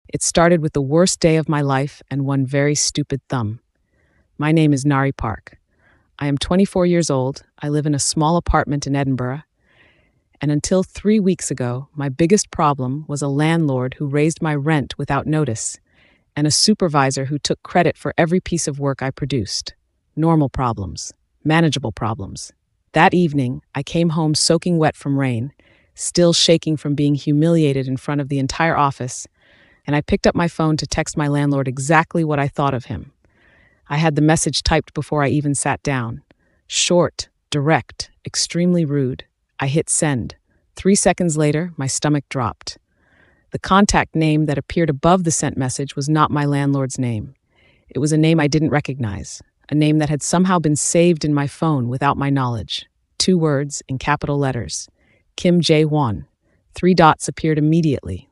It started with the worst day of my life and one very stupid thumb. My name is Nari Park. I am 24 years old. I live in a small apartment in Edinburgh. And until 3 weeks ago, my biggest problem was a landlord who raised my rent without notice, and a supervisor who took credit for every piece of work I produced. Normal problems, manageable problems. That evening, I came home soaking wet from rain, still shaking from being humiliated in front of the entire office, and I picked up my phone to text my landlord exactly what I thought of him. I had the message typed before I even sat down. Short, direct, extremely rude. I hit send. 3 seconds later, my stomach dropped. The contact name that appeared above the sent message was not my landlord's name. It was a name I didn't recognize, a name that had somehow been saved in my phone without my knowledge. 2 words in capital letters. Kim Jae-won. 3 dots appeared immediately.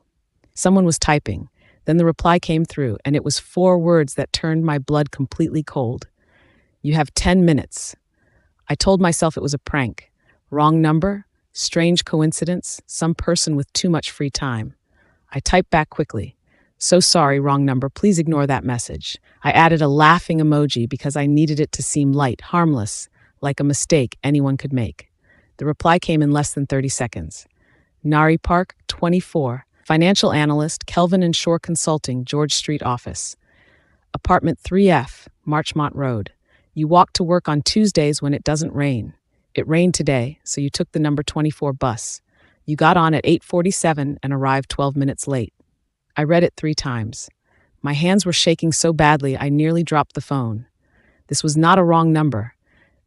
Someone was typing. Then the reply came through, and it was 4 words that turned my blood completely cold. You have 10 minutes. I told myself it was a prank. Wrong number? Strange coincidence? Some person with too much free time. I typed back quickly. So sorry, wrong number. Please ignore that message. I added a laughing emoji because I needed it to seem light, harmless, like a mistake anyone could make. The reply came in less than 30 seconds. Nari Park, 24. Financial analyst, Kelvin and Shore Consulting, George Street office. Apartment 3F, Marchmont Road. You walk to work on Tuesdays when it doesn't rain. It rained today, so you took the number 24 bus. You got on at 8:47 and arrived 12 minutes late. I read it 3 times. My hands were shaking so badly I nearly dropped the phone. This was not a wrong number.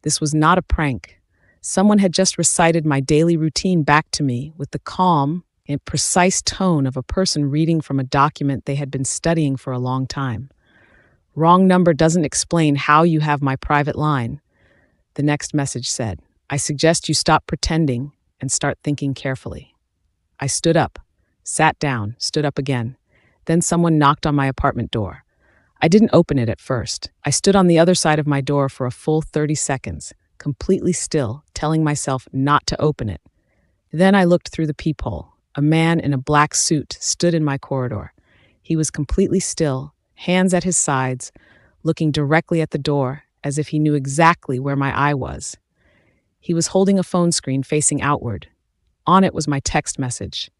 This was not a prank. Someone had just recited my daily routine back to me with the calm and precise tone of a person reading from a document they had been studying for a long time. Wrong number doesn't explain how you have my private line. The next message said, I suggest you stop pretending and start thinking carefully. I stood up, sat down, stood up again. Then someone knocked on my apartment door. I didn't open it at first. I stood on the other side of my door for a full 30 seconds, completely still, telling myself not to open it. Then I looked through the peephole. A man in a black suit stood in my corridor. He was completely still, hands at his sides, looking directly at the door as if he knew exactly where my eye was. He was holding a phone screen facing outward. On it was my text message,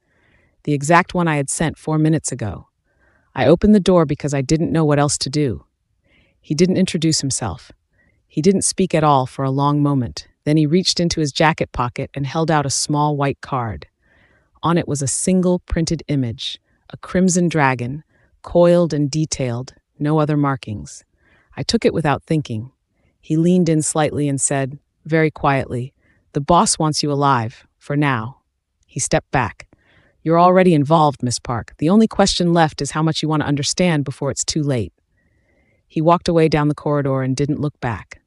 the exact one I had sent 4 minutes ago. I opened the door because I didn't know what else to do. He didn't introduce himself. He didn't speak at all for a long moment. Then he reached into his jacket pocket and held out a small white card. On it was a single printed image, a crimson dragon, coiled and detailed, no other markings. I took it without thinking. He leaned in slightly and said, very quietly, the boss wants you alive, for now. He stepped back. You're already involved, Miss Park. The only question left is how much you want to understand before it's too late. He walked away down the corridor and didn't look back.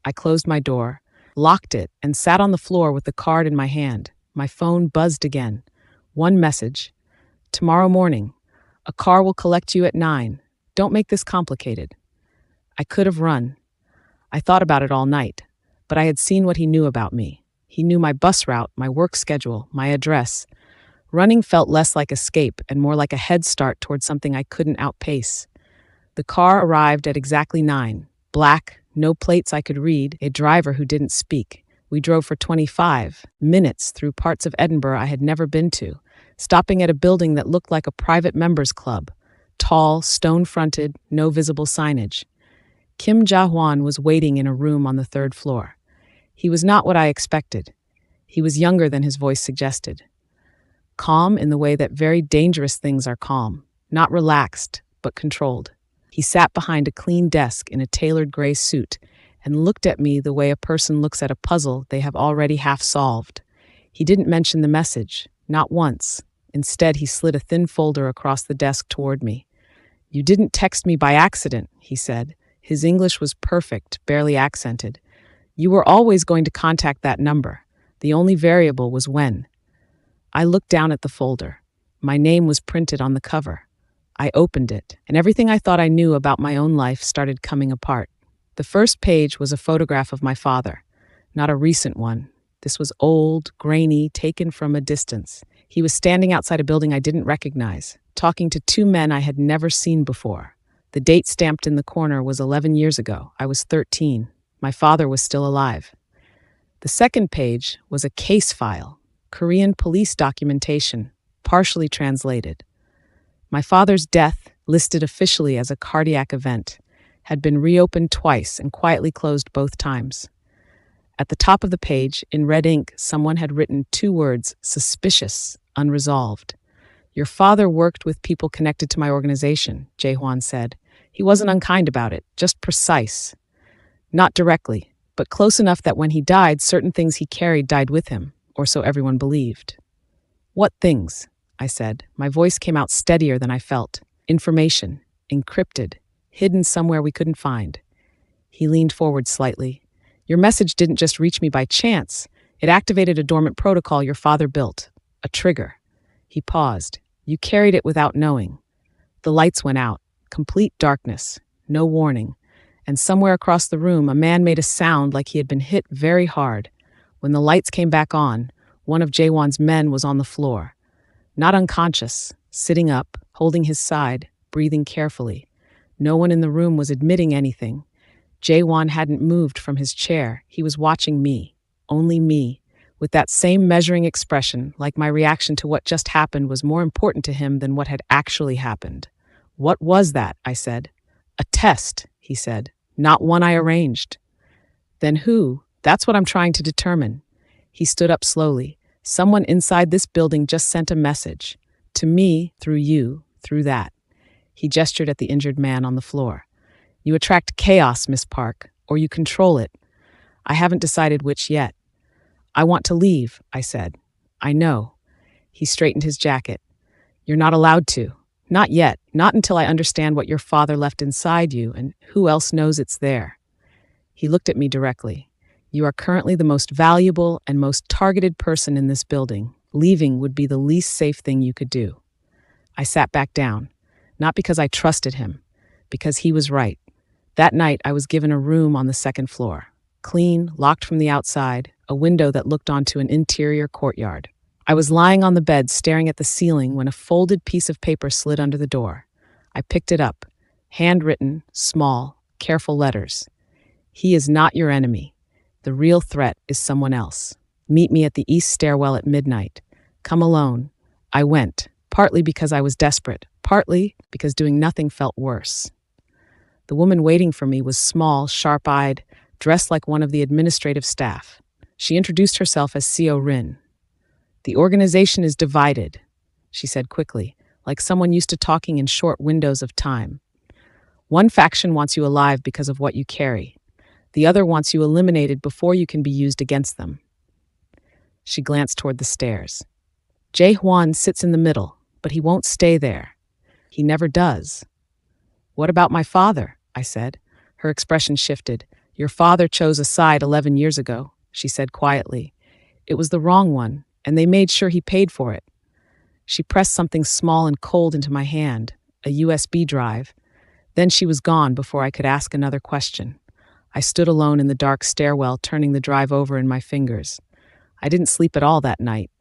I closed my door, locked it, and sat on the floor with the card in my hand. My phone buzzed again. 1 message. Tomorrow morning. A car will collect you at 9. Don't make this complicated. I could have run. I thought about it all night, but I had seen what he knew about me. He knew my bus route, my work schedule, my address. Running felt less like escape and more like a head start towards something I couldn't outpace. The car arrived at exactly 9. Black, no plates I could read, a driver who didn't speak. We drove for 25 minutes through parts of Edinburgh I had never been to, stopping at a building that looked like a private members club. Tall, stone-fronted, no visible signage. Kim Jae-won was waiting in a room on the 3rd floor. He was not what I expected. He was younger than his voice suggested. Calm in the way that very dangerous things are calm, not relaxed, but controlled. He sat behind a clean desk in a tailored gray suit and looked at me the way a person looks at a puzzle they have already half solved. He didn't mention the message, not once. Instead, he slid a thin folder across the desk toward me. You didn't text me by accident, he said. His English was perfect, barely accented. You were always going to contact that number. The only variable was when. I looked down at the folder. My name was printed on the cover. I opened it, and everything I thought I knew about my own life started coming apart. The first page was a photograph of my father, not a recent one. This was old, grainy, taken from a distance. He was standing outside a building I didn't recognize, talking to two men I had never seen before. The date stamped in the corner was 11 years ago. I was 13. My father was still alive. The second page was a case file, Korean police documentation, partially translated. My father's death, listed officially as a cardiac event, had been reopened twice and quietly closed both times. At the top of the page, in red ink, someone had written two words, suspicious, unresolved. Your father worked with people connected to my organization, Jae-hwan said. He wasn't unkind about it, just precise. Not directly, but close enough that when he died, certain things he carried died with him, or so everyone believed. What things? I said. My voice came out steadier than I felt. Information, encrypted, hidden somewhere we couldn't find. He leaned forward slightly. Your message didn't just reach me by chance. It activated a dormant protocol your father built, a trigger. He paused. You carried it without knowing. The lights went out, complete darkness, no warning, and somewhere across the room a man made a sound like he had been hit very hard. When the lights came back on, one of Jae-hwan's men was on the floor. Not unconscious, sitting up, holding his side, breathing carefully. No one in the room was admitting anything. Jae-hwan hadn't moved from his chair. He was watching me, only me, with that same measuring expression, like my reaction to what just happened was more important to him than what had actually happened. What was that? I said. A test, he said. Not one I arranged. Then who? That's what I'm trying to determine. He stood up slowly. Someone inside this building just sent a message. To me, through you, through that. He gestured at the injured man on the floor. You attract chaos, Miss Park, or you control it. I haven't decided which yet. I want to leave, I said. I know. He straightened his jacket. You're not allowed to. Not yet. Not until I understand what your father left inside you and who else knows it's there. He looked at me directly. You are currently the most valuable and most targeted person in this building. Leaving would be the least safe thing you could do. I sat back down, not because I trusted him, because he was right. That night, I was given a room on the second floor. Clean, locked from the outside, a window that looked onto an interior courtyard. I was lying on the bed staring at the ceiling when a folded piece of paper slid under the door. I picked it up. Handwritten, small, careful letters. He is not your enemy. The real threat is someone else. Meet me at the east stairwell at midnight. Come alone. I went, partly because I was desperate, partly because doing nothing felt worse. The woman waiting for me was small, sharp-eyed, dressed like one of the administrative staff. She introduced herself as Seo Rin. The organization is divided, she said quickly, like someone used to talking in short windows of time. One faction wants you alive because of what you carry. The other wants you eliminated before you can be used against them. She glanced toward the stairs. Jae-hwan sits in the middle, but he won't stay there. He never does. What about my father? I said. Her expression shifted. Your father chose a side 11 years ago, she said quietly. It was the wrong one, and they made sure he paid for it. She pressed something small and cold into my hand, a USB drive. Then she was gone before I could ask another question. I stood alone in the dark stairwell, turning the drive over in my fingers. I didn't sleep at all that night.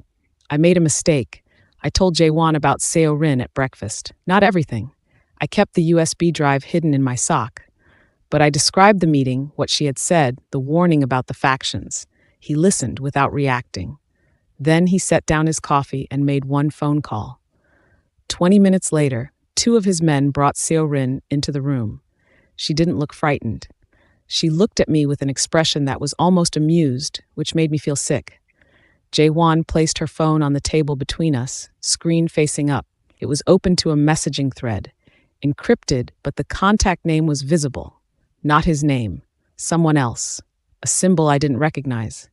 I made a mistake. I told Jae-hwan about Seo Rin at breakfast. Not everything. I kept the USB drive hidden in my sock. But I described the meeting, what she had said, the warning about the factions. He listened without reacting. Then he set down his coffee and made one phone call. 20 minutes later, two of his men brought Seo Rin into the room. She didn't look frightened. She looked at me with an expression that was almost amused, which made me feel sick. Jae-hwan placed her phone on the table between us, screen facing up. It was open to a messaging thread. Encrypted, but the contact name was visible. Not his name. Someone else. A symbol I didn't recognize.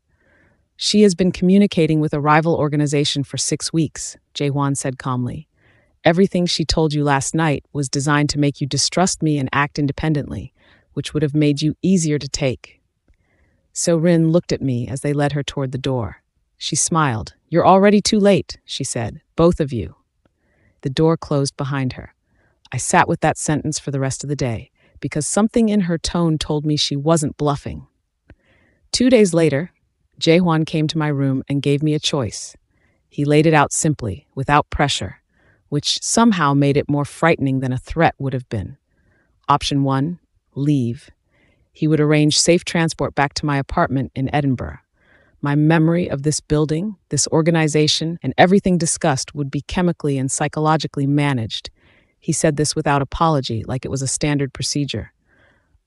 She has been communicating with a rival organization for 6 weeks, Jae-hwan said calmly. Everything she told you last night was designed to make you distrust me and act independently, which would have made you easier to take. So Rin looked at me as they led her toward the door. She smiled. You're already too late, she said. Both of you. The door closed behind her. I sat with that sentence for the rest of the day, because something in her tone told me she wasn't bluffing. 2 days later, Jae-hwan came to my room and gave me a choice. He laid it out simply, without pressure. which somehow made it more frightening than a threat would have been. Option 1, leave. He would arrange safe transport back to my apartment in Edinburgh. My memory of this building, this organization, and everything discussed would be chemically and psychologically managed. He said this without apology, like it was a standard procedure.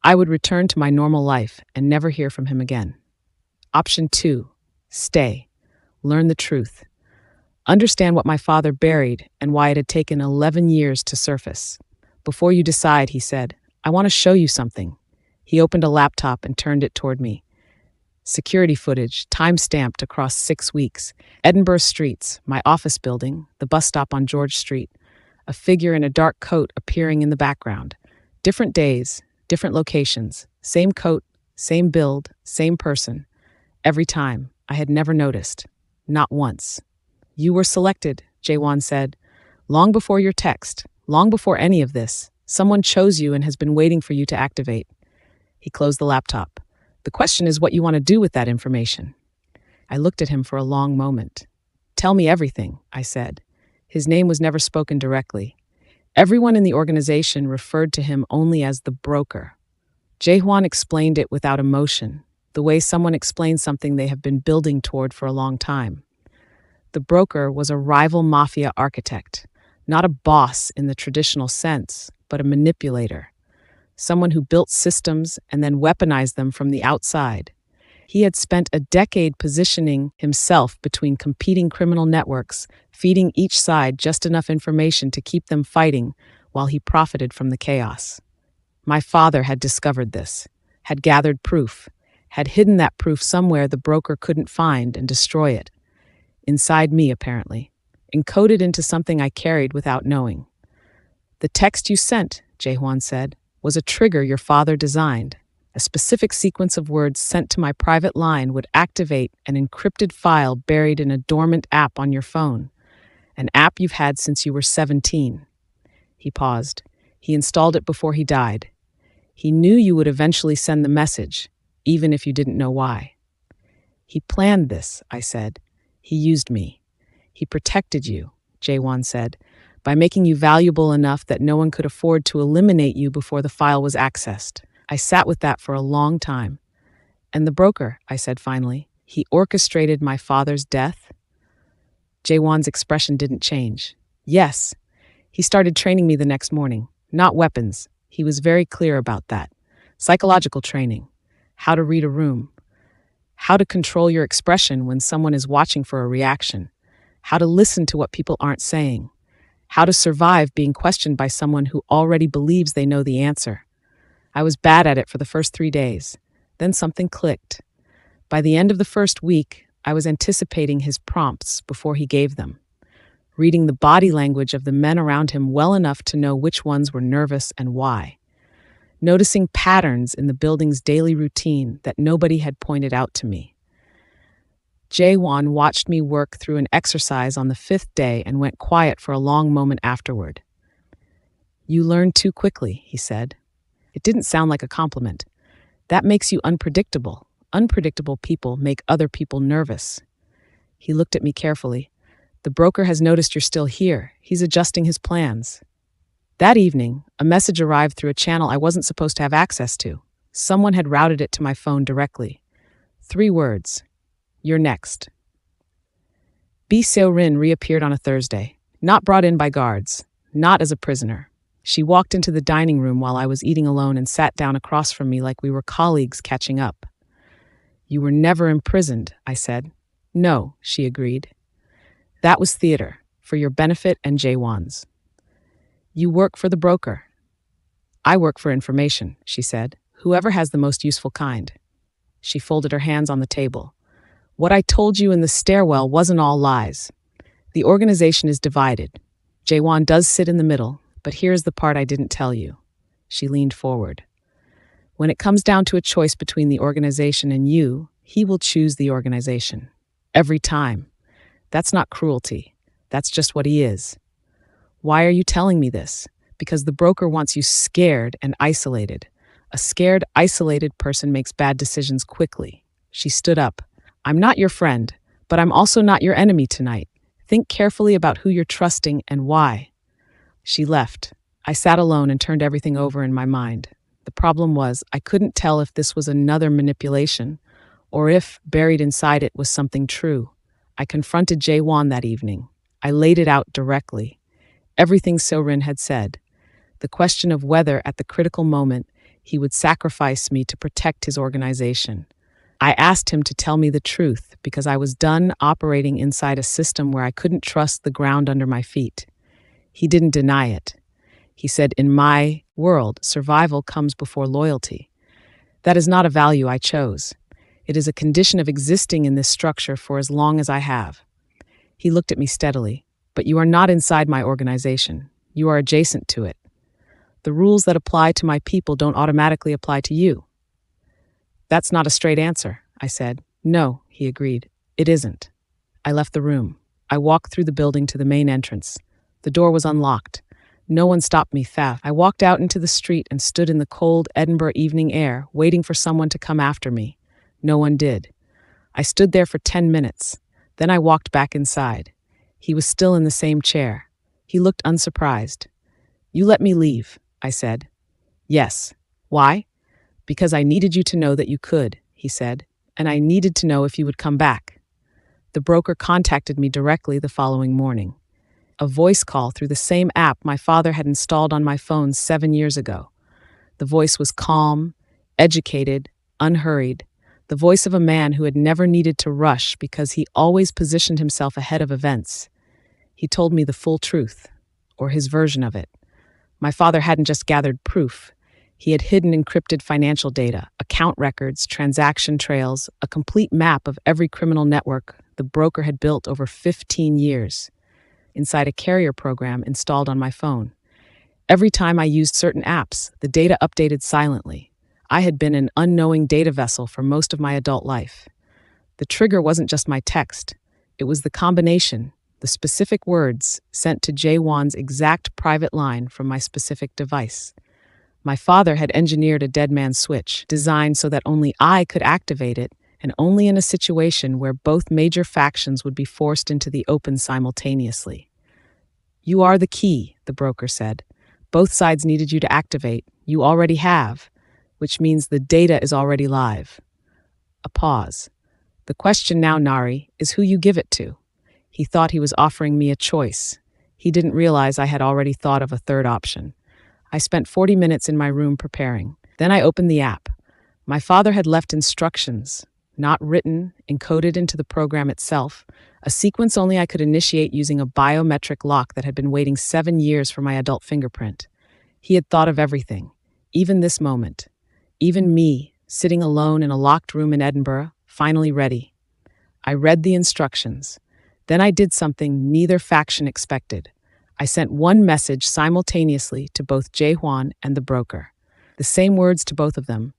I would return to my normal life and never hear from him again. Option 2, stay. Learn the truth. Understand what my father buried and why it had taken 11 years to surface. Before you decide, he said, I want to show you something. He opened a laptop and turned it toward me. Security footage, time-stamped across 6 weeks. Edinburgh streets, my office building, the bus stop on George Street. A figure in a dark coat appearing in the background. Different days, different locations. Same coat, same build, same person. Every time, I had never noticed. Not once. You were selected, Jaewon said. Long before your text, long before any of this, someone chose you and has been waiting for you to activate. He closed the laptop. The question is what you want to do with that information. I looked at him for a long moment. Tell me everything, I said. His name was never spoken directly. Everyone in the organization referred to him only as the broker. Jaehwan explained it without emotion, the way someone explains something they have been building toward for a long time. The broker was a rival mafia architect, not a boss in the traditional sense, but a manipulator. Someone who built systems and then weaponized them from the outside. He had spent a decade positioning himself between competing criminal networks, feeding each side just enough information to keep them fighting while he profited from the chaos. My father had discovered this, had gathered proof, had hidden that proof somewhere the broker couldn't find and destroy it. Inside me, apparently, encoded into something I carried without knowing. The text you sent, Jaehwan said, was a trigger your father designed. A specific sequence of words sent to my private line would activate an encrypted file buried in a dormant app on your phone, an app you've had since you were 17. He paused. He installed it before he died. He knew you would eventually send the message, even if you didn't know why. He planned this, I said. He used me. He protected you, Jaewon said, by making you valuable enough that no one could afford to eliminate you before the file was accessed. I sat with that for a long time. And the broker, I said finally, he orchestrated my father's death? Jaewon's expression didn't change. Yes. He started training me the next morning. Not weapons. He was very clear about that. Psychological training. How to read a room. How to control your expression when someone is watching for a reaction. How to listen to what people aren't saying. How to survive being questioned by someone who already believes they know the answer. I was bad at it for the first 3 days. Then something clicked. By the end of the first week, I was anticipating his prompts before he gave them, reading the body language of the men around him well enough to know which ones were nervous and why, noticing patterns in the building's daily routine that nobody had pointed out to me. Jaewon watched me work through an exercise on the 5th day and went quiet for a long moment afterward. You learn too quickly, he said. It didn't sound like a compliment. That makes you unpredictable. Unpredictable people make other people nervous. He looked at me carefully. The broker has noticed you're still here. He's adjusting his plans. That evening, a message arrived through a channel I wasn't supposed to have access to. Someone had routed it to my phone directly. 3 words. You're next. Bi Seo-rin reappeared on a Thursday, not brought in by guards, not as a prisoner. She walked into the dining room while I was eating alone and sat down across from me like we were colleagues catching up. You were never imprisoned, I said. No, she agreed. That was theater, for your benefit and Jaewon's. You work for the broker. I work for information, she said. Whoever has the most useful kind. She folded her hands on the table. What I told you in the stairwell wasn't all lies. The organization is divided. Jaewon does sit in the middle, but here's the part I didn't tell you. She leaned forward. When it comes down to a choice between the organization and you, he will choose the organization. Every time. That's not cruelty. That's just what he is. Why are you telling me this? Because the broker wants you scared and isolated. A scared, isolated person makes bad decisions quickly. She stood up. I'm not your friend, but I'm also not your enemy tonight. Think carefully about who you're trusting and why." She left. I sat alone and turned everything over in my mind. The problem was, I couldn't tell if this was another manipulation or if, buried inside it, was something true. I confronted Jae-won that evening. I laid it out directly. Everything So-rin had said. The question of whether, at the critical moment, he would sacrifice me to protect his organization. I asked him to tell me the truth because I was done operating inside a system where I couldn't trust the ground under my feet. He didn't deny it. He said, "In my world, survival comes before loyalty. That is not a value I chose. It is a condition of existing in this structure for as long as I have." He looked at me steadily. "But you are not inside my organization. You are adjacent to it. The rules that apply to my people don't automatically apply to you." "That's not a straight answer," I said. "No," he agreed. "It isn't." I left the room. I walked through the building to the main entrance. The door was unlocked. No one stopped me fast. I walked out into the street and stood in the cold Edinburgh evening air, waiting for someone to come after me. No one did. I stood there for 10 minutes. Then I walked back inside. He was still in the same chair. He looked unsurprised. "You let me leave," I said. "Yes." "Why?" "Because I needed you to know that you could," he said, "and I needed to know if you would come back." The broker contacted me directly the following morning. A voice call through the same app my father had installed on my phone 7 years ago. The voice was calm, educated, unhurried, the voice of a man who had never needed to rush because he always positioned himself ahead of events. He told me the full truth, or his version of it. My father hadn't just gathered proof. He had hidden encrypted financial data, account records, transaction trails, a complete map of every criminal network the broker had built over 15 years. Inside a carrier program installed on my phone. Every time I used certain apps, the data updated silently. I had been an unknowing data vessel for most of my adult life. The trigger wasn't just my text. It was the combination, the specific words sent to Jae-won's exact private line from my specific device. My father had engineered a dead man switch, designed so that only I could activate it, and only in a situation where both major factions would be forced into the open simultaneously. "You are the key," the broker said. "Both sides needed you to activate. You already have, which means the data is already live." A pause. "The question now, Nari, is who you give it to." He thought he was offering me a choice. He didn't realize I had already thought of a third option. I spent 40 minutes in my room preparing. Then I opened the app. My father had left instructions, not written, encoded into the program itself, a sequence only I could initiate using a biometric lock that had been waiting 7 years for my adult fingerprint. He had thought of everything, even this moment, even me, sitting alone in a locked room in Edinburgh, finally ready. I read the instructions. Then I did something neither faction expected. I sent one message simultaneously to both Jae-won and the broker. The same words to both of them.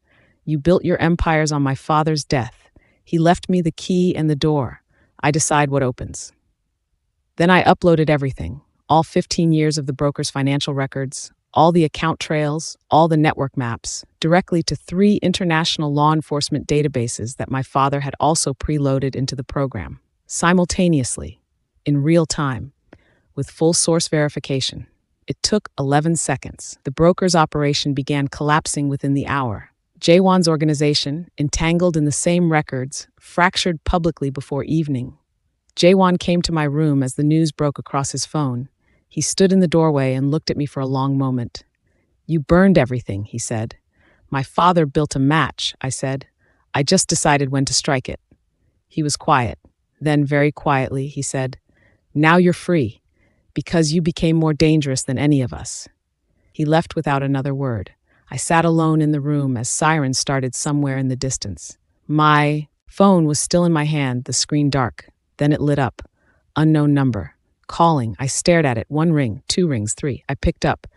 "You built your empires on my father's death. He left me the key and the door. I decide what opens." Then I uploaded everything, all 15 years of the broker's financial records, all the account trails, all the network maps, directly to 3 international law enforcement databases that my father had also preloaded into the program, simultaneously, in real time, with full source verification. It took 11 seconds. The broker's operation began collapsing within the hour. Jae-won's organization, entangled in the same records, fractured publicly before evening. Jae-won came to my room as the news broke across his phone. He stood in the doorway and looked at me for a long moment. "You burned everything," he said. "My father built a match," I said. "I just decided when to strike it." He was quiet. Then, very quietly, he said, "Now you're free, because you became more dangerous than any of us." He left without another word. I sat alone in the room as sirens started somewhere in the distance. My phone was still in my hand, the screen dark. Then it lit up. Unknown number. Calling. I stared at it. 1 ring, 2 rings, 3. I picked up.